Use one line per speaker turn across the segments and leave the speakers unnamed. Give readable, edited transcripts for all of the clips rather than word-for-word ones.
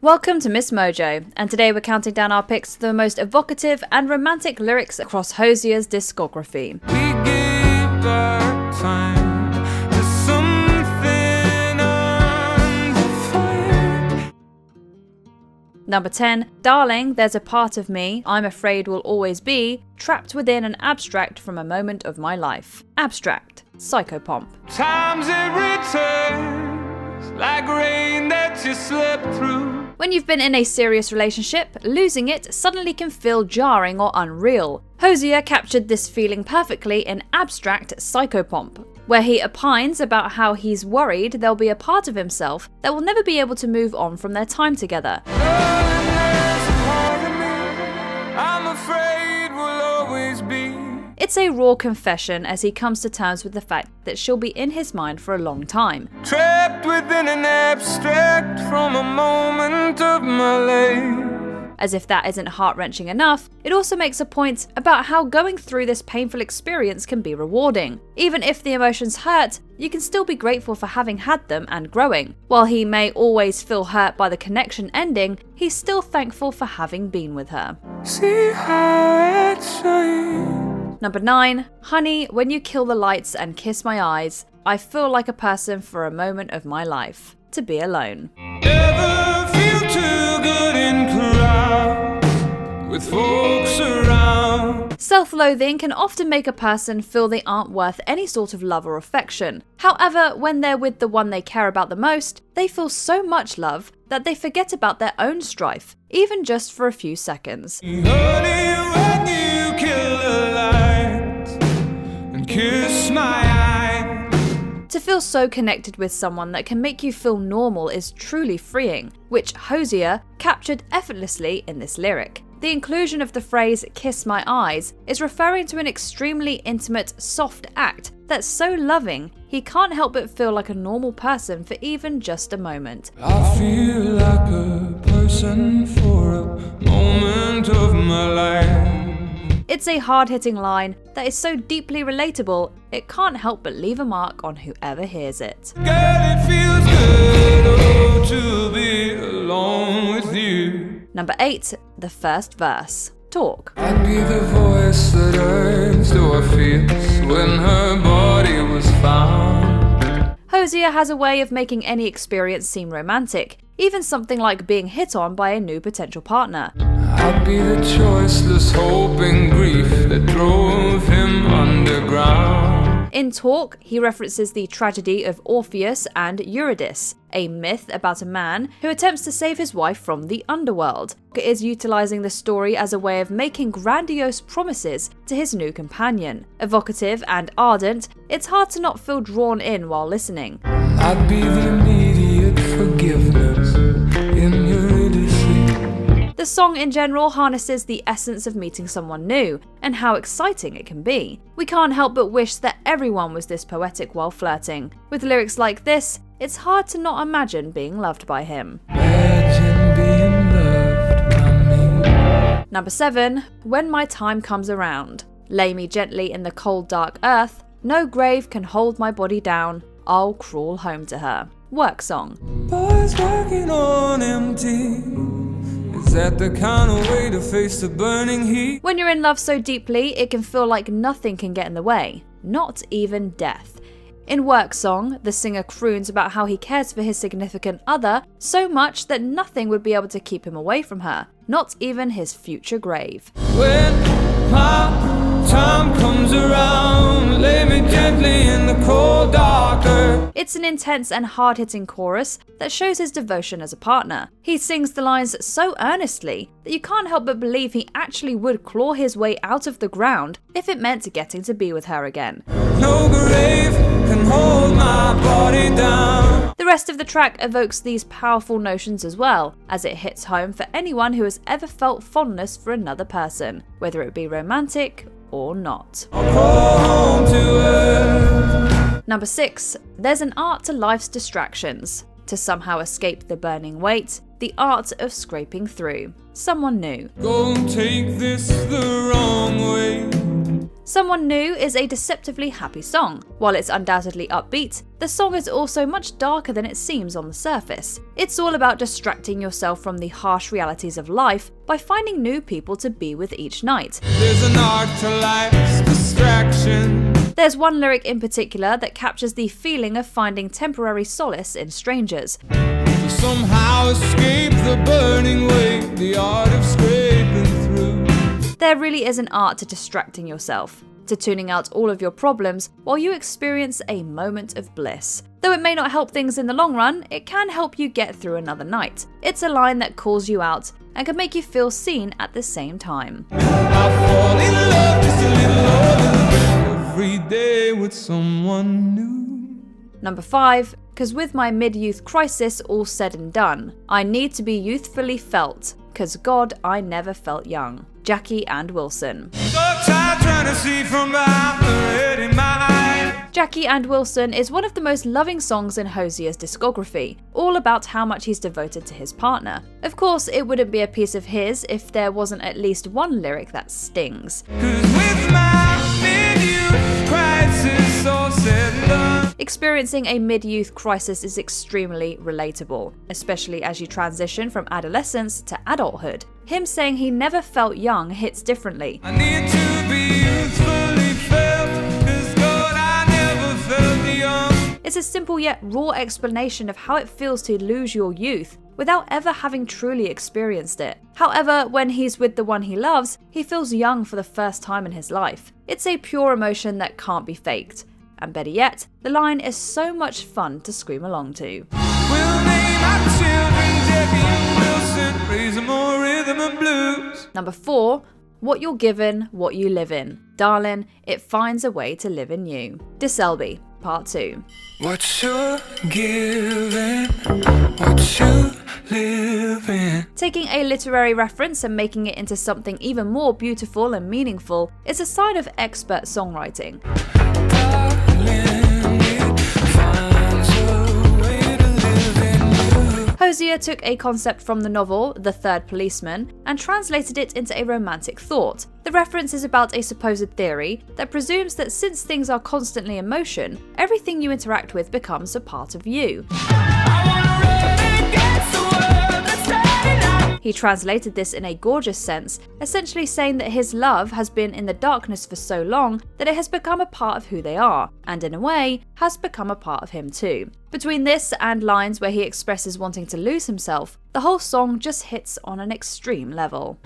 Welcome to MsMojo, and today we're counting down our picks to the most evocative and romantic lyrics across Hozier's discography.
We give our time to something undefined.
Number 10, Darling, There's a Part of Me I'm Afraid Will Always Be, trapped within an abstract from a moment of my life. Abstract, psychopomp.
Times it returns like rain that you slept through.
When you've been in a serious relationship, losing it suddenly can feel jarring or unreal. Hozier captured this feeling perfectly in Abstract Psychopomp, where he opines about how he's worried there'll be a part of himself that will never be able to move on from their time together. It's a raw confession as he comes to terms with the fact that she'll be in his mind for a long time.
Trapped within an abstract from a moment of my life.
As if that isn't heart-wrenching enough, it also makes a point about how going through this painful experience can be rewarding. Even if the emotions hurt, you can still be grateful for having had them and growing. While he may always feel hurt by the connection ending, he's still thankful for having been with her.
See how it shines.
Number 9, Honey, When You Kill the Lights and Kiss My Eyes, I feel like a person for a moment of my life. To be alone.
Never feel too good in crowds with folks around.
Self-loathing can often make a person feel they aren't worth any sort of love or affection. However, when they're with the one they care about the most, they feel so much love that they forget about their own strife, even just for a few seconds.
Honey, when you kill the lights and kiss my eyes.
To feel so connected with someone that can make you feel normal is truly freeing, which Hozier captured effortlessly in this lyric. The inclusion of the phrase "kiss my eyes" is referring to an extremely intimate, soft act that's so loving he can't help but feel like a normal person for even just a moment.
I feel like a person for a moment of my life.
It's a hard-hitting line that is so deeply relatable, it can't help but leave a mark on whoever hears it.
Girl, it feels good, oh, to be alone with you.
Number 8, the first verse. Talk.
I'd be the voice that urged our fears when her body was found.
Hozier has a way of making any experience seem romantic, even something like being hit on by a new potential partner.
I'd be the choiceless hope and grief that drove him underground.
In Talk, he references the tragedy of Orpheus and Eurydice, a myth about a man who attempts to save his wife from the underworld. He is utilizing the story as a way of making grandiose promises to his new companion. Evocative and ardent, it's hard to not feel drawn in while listening.
I'd be the immediate forgiveness in Eurydice.
The song in general harnesses the essence of meeting someone new, and how exciting it can be. We can't help but wish that everyone was this poetic while flirting. With lyrics like this, it's hard to not imagine being loved by him.
Imagine being loved by me.
Number 7, When My Time Comes Around. Lay me gently in the cold dark earth, no grave can hold my body down, I'll crawl home to her. Work song.
Boys working on empty. Is that the kind of way to face the burning heat?
When you're in love so deeply, it can feel like nothing can get in the way, not even death. In Work Song, the singer croons about how he cares for his significant other so much that nothing would be able to keep him away from her, not even his future grave.
When my time comes around, lay me gently in the cold dark earth.
It's an intense and hard-hitting chorus that shows his devotion as a partner. He sings the lines so earnestly that you can't help but believe he actually would claw his way out of the ground if it meant getting to be with her again.
No grave can hold my body down.
The rest of the track evokes these powerful notions as well, as it hits home for anyone who has ever felt fondness for another person, whether it be romantic or not.
I'll crawl home to her.
Number 6, there's an art to life's distractions. To somehow escape the burning weight, the art of scraping through. Someone new.
Don't take this the wrong way.
Someone New is a deceptively happy song. While it's undoubtedly upbeat, the song is also much darker than it seems on the surface. It's all about distracting yourself from the harsh realities of life by finding new people to be with each night.
There's an art to life's distraction.
There's one lyric in particular that captures the feeling of finding temporary solace in strangers.
To somehow escape the burning weight, the art of scraping through.
There really is an art to distracting yourself, to tuning out all of your problems while you experience a moment of bliss. Though it may not help things in the long run, it can help you get through another night. It's a line that calls you out and can make you feel seen at the same time.
I fall in love just a little over every day with someone new.
Number 5, cause with my mid-youth crisis all said and done, I need to be youthfully felt, cause God, I never felt young. Jackie and Wilson.
So tired trying to see from behind the red in my eye.
Jackie and Wilson is one of the most loving songs in Hozier's discography, all about how much he's devoted to his partner. Of course, it wouldn't be a piece of his if there wasn't at least one lyric that stings.
Cause with my mid-youth crisis all said and done.
Experiencing a mid-youth crisis is extremely relatable, especially as you transition from adolescence to adulthood. Him saying he never felt young hits differently.
I need to be youthfully felt, cause God, I never felt young.
It's a simple yet raw explanation of how it feels to lose your youth without ever having truly experienced it. However, when he's with the one he loves, he feels young for the first time in his life. It's a pure emotion that can't be faked. And better yet, the line is so much fun to scream along to.
We'll name our children Jackie and Wilson, raise them more rhythm and blues.
Number 4, what you're given, what you live in. Darling, it finds a way to live in you. DeSelby, Part 2.
What you're given, what you live in.
Taking a literary reference and making it into something even more beautiful and meaningful is a sign of expert songwriting. Hozier took a concept from the novel The Third Policeman and translated it into a romantic thought. The reference is about a supposed theory that presumes that since things are constantly in motion, everything you interact with becomes a part of you. He translated this in a gorgeous sense, essentially saying that his love has been in the darkness for so long that it has become a part of who they are, and in a way, has become a part of him too. Between this and lines where he expresses wanting to lose himself, the whole song just hits on an extreme level.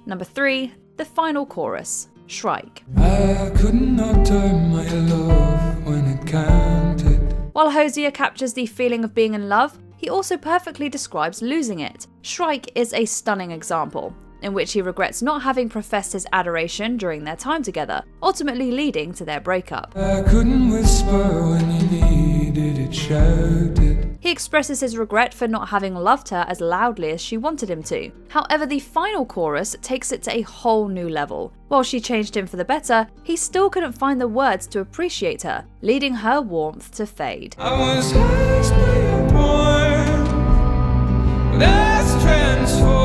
Number 3, the final chorus, Shrike.
I could not turn my love when it counted.
While Hozier captures the feeling of being in love, he also perfectly describes losing it. Shrike is a stunning example, in which he regrets not having professed his adoration during their time together, ultimately leading to their breakup.
I couldn't whisper when you needed it shouted.
He expresses his regret for not having loved her as loudly as she wanted him to. However, the final chorus takes it to a whole new level. While she changed him for the better, he still couldn't find the words to appreciate her, leading her warmth to fade.
I was lost by your warmth, but that's transformed.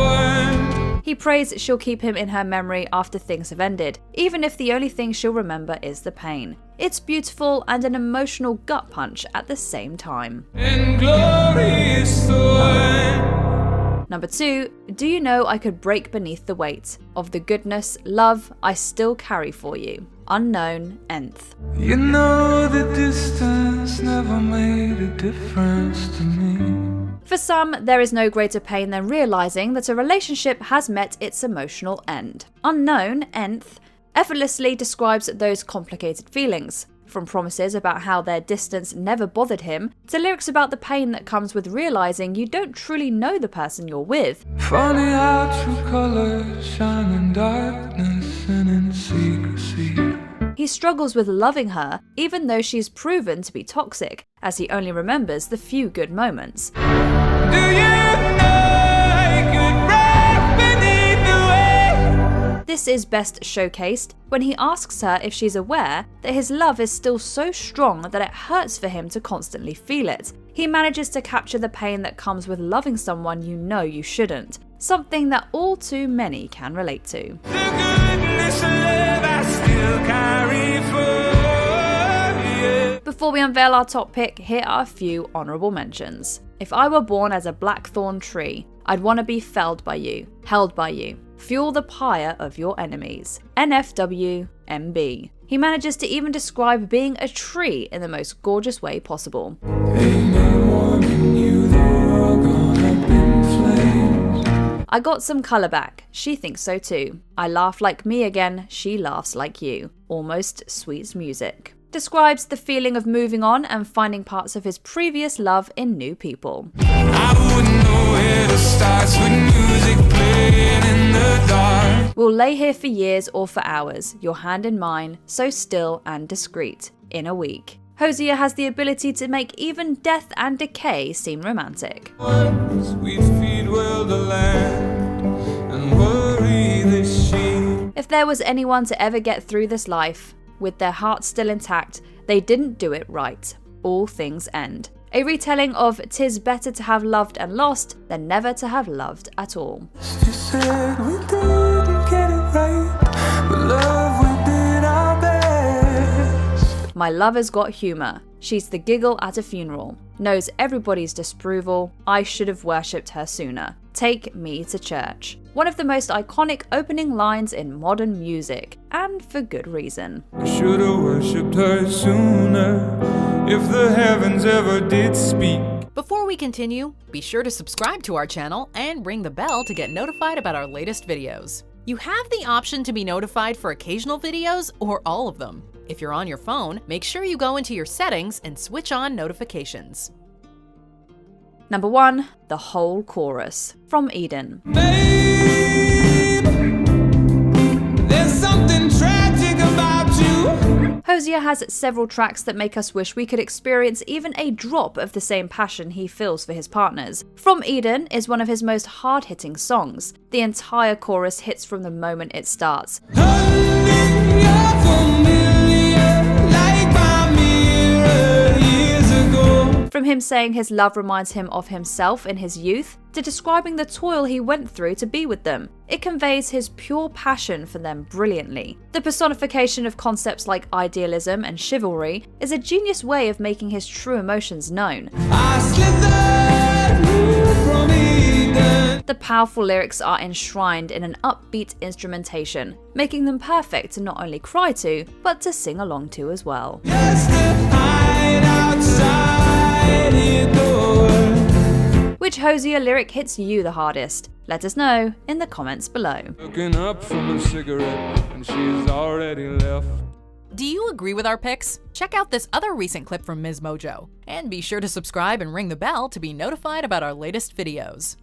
He prays she'll keep him in her memory after things have ended, even if the only thing she'll remember is the pain. It's beautiful and an emotional gut punch at the same time.
In glorious thorn.
Number 2, do you know I could break beneath the weight of the goodness, love I still carry for you? Unknown, Nth.
You know the distance never made a difference to me.
For some, there is no greater pain than realizing that a relationship has met its emotional end. Unknown, Nth, effortlessly describes those complicated feelings, from promises about how their distance never bothered him, to lyrics about the pain that comes with realizing you don't truly know the person you're with.
Funny how true colors shine in darkness and in secrecy.
He struggles with loving her, even though she's proven to be toxic, as he only remembers the few good moments.
Do you know I could break beneath the weight?
This is best showcased when he asks her if she's aware that his love is still so strong that it hurts for him to constantly feel it, He manages to capture the pain that comes with loving someone you know you shouldn't, something that all too many can relate to. Before we unveil our top pick, here are a few honourable mentions. If I were born as a blackthorn tree, I'd want to be felled by you, held by you, fuel the pyre of your enemies. NFW MB. He manages to even describe being a tree in the most gorgeous way possible. I got some colour back, she thinks so too. I laugh like me again, she laughs like you. Almost sweet music. Describes the feeling of moving on and finding parts of his previous love in new people. I wouldn't know where to start with music playing in the dark. We'll lay here for years or for hours, your hand in mine, so still and discreet, in a week. Hozier has the ability to make even death and decay seem romantic. If there was anyone to ever get through this life, with their hearts still intact, they didn't do it right. All things end. A retelling of "'Tis better to have loved and lost than never to have loved at all." My lover's got humour. She's the giggle at a funeral. Knows everybody's disapproval. I should have worshipped her sooner. Take me to church. One of the most iconic opening lines in modern music, and for good reason.
I should have worshipped her sooner, if the heavens ever did speak.
Before we continue, be sure to subscribe to our channel and ring the bell to get notified about our latest videos. You have the option to be notified for occasional videos or all of them. If you're on your phone, make sure you go into your settings and switch on notifications.
Number 1. The whole chorus. From Eden.
Babe, there's something tragic about you.
Hozier has several tracks that make us wish we could experience even a drop of the same passion he feels for his partners. From Eden is one of his most hard-hitting songs. The entire chorus hits from the moment it starts. From him saying his love reminds him of himself in his youth, to describing the toil he went through to be with them. It conveys his pure passion for them brilliantly. The personification of concepts like idealism and chivalry is a genius way of making his true emotions known. The powerful lyrics are enshrined in an upbeat instrumentation, making them perfect to not only cry to, but to sing along to as well. Which Hozier lyric hits you the hardest? Let us know in the comments below.
Looking up from a cigarette and she's already left.
Do you agree with our picks? Check out this other recent clip from MsMojo. And be sure to subscribe and ring the bell to be notified about our latest videos.